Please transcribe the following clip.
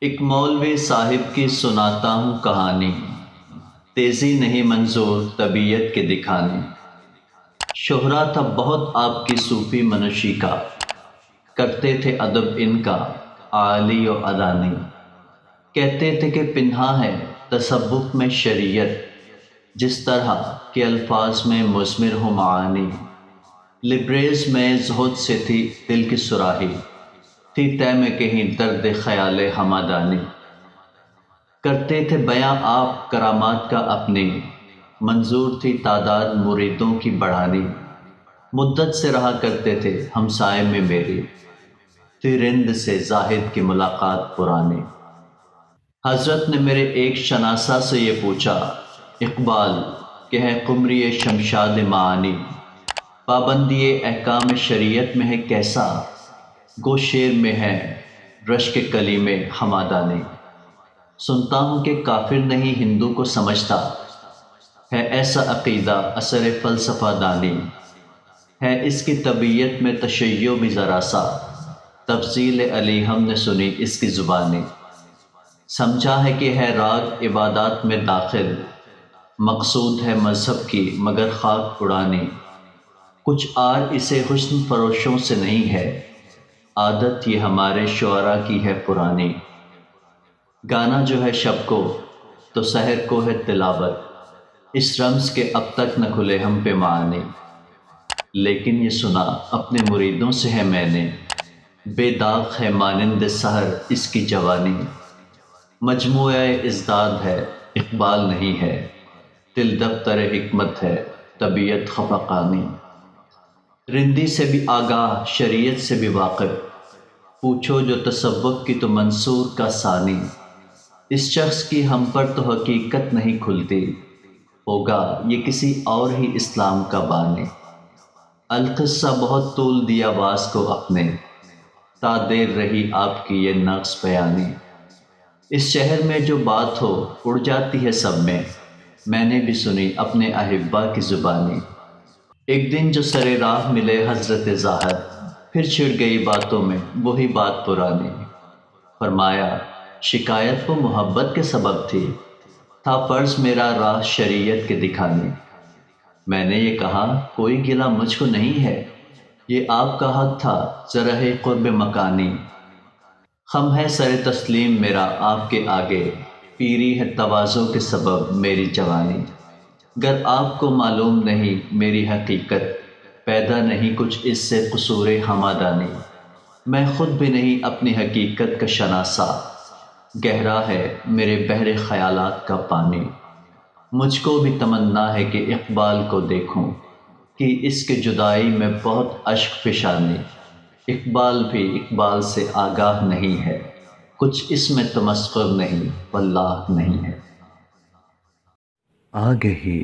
ایک مولوی صاحب کی سناتا ہوں کہانی، تیزی نہیں منظور طبیعت کے دکھانے۔ شہرا تھا بہت آپ کی صوفی منشی کا، کرتے تھے ادب ان کا عالی و ادانی۔ کہتے تھے کہ پنہا ہے تصوف میں شریعت، جس طرح کے الفاظ میں مثمر ہو معانی۔ لبریز میں زہد سے تھی دل کی سراہی، تھی طے میں کہیں درد خیال ہمادانی۔ کرتے تھے بیاں آپ کرامات کا اپنی، منظور تھی تعداد مریدوں کی بڑھانی۔ مدت سے رہا کرتے تھے ہمسائے میں میری، تھی رند سے زاہد کی ملاقات پرانی۔ حضرت نے میرے ایک شناسہ سے یہ پوچھا، اقبال کہ ہے قمری شمشاد معانی، پابندی احکام شریعت میں ہے کیسا؟ گو شعر میں ہے رشک کلیم حمادانی۔ سنتا ہوں کہ کافر نہیں ہندو کو سمجھتا، ہے ایسا عقیدہ اثر فلسفہ دانی۔ ہے اس کی طبیعت میں تشیع بھی ذرا سا، تفصیل علی ہم نے سنی اس کی زبانی۔ سمجھا ہے کہ ہے راگ عبادات میں داخل، مقصود ہے مذہب کی مگر خاک اڑانی۔ کچھ آر اسے حسن فروشوں سے نہیں ہے، عادت یہ ہمارے شعراء کی ہے پرانی۔ گانا جو ہے شب کو تو سحر کو ہے تلاوت، اس رمز کے اب تک نہ کھلے ہم پہ معانی۔ لیکن یہ سنا اپنے مریدوں سے ہے میں نے، بے داغ ہے مانند سحر اس کی جوانی۔ مجموعہ ازداد ہے اقبال نہیں ہے، دل دفتر حکمت ہے طبیعت خفقانی۔ رندی سے بھی آگاہ شریعت سے بھی واقف، پوچھو جو تصوف کی تو منصور کا ثانی۔ اس شخص کی ہم پر تو حقیقت نہیں کھلتی، ہوگا یہ کسی اور ہی اسلام کا بانی۔ القصہ بہت طول دیا باز کو اپنے، تا دیر رہی آپ کی یہ نقص بیانی۔ اس شہر میں جو بات ہو اڑ جاتی ہے سب میں نے بھی سنی اپنے احبا کی زبانی۔ ایک دن جو سر راہ ملے حضرت زاہد، پھر چھڑ گئی باتوں میں وہی بات پرانی۔ فرمایا شکایت وہ محبت کے سبب تھی، تھا فرض میرا راہ شریعت کے دکھانے۔ میں نے یہ کہا کوئی گلہ مجھ کو نہیں ہے، یہ آپ کا حق تھا ذرا قرب مکانی۔ خم ہے سر تسلیم میرا آپ کے آگے، پیری ہے تواضع کے سبب میری جوانی۔ گر آپ کو معلوم نہیں میری حقیقت، پیدا نہیں کچھ اس سے قصور ہمادانی۔ میں خود بھی نہیں اپنی حقیقت کا شناسا، گہرا ہے میرے بحر خیالات کا پانی۔ مجھ کو بھی تمنا ہے کہ اقبال کو دیکھوں، کہ اس کے جدائی میں بہت اشک فشانی۔ اقبال بھی اقبال سے آگاہ نہیں ہے، کچھ اس میں تمسخر نہیں واللہ نہیں ہے۔ آگہی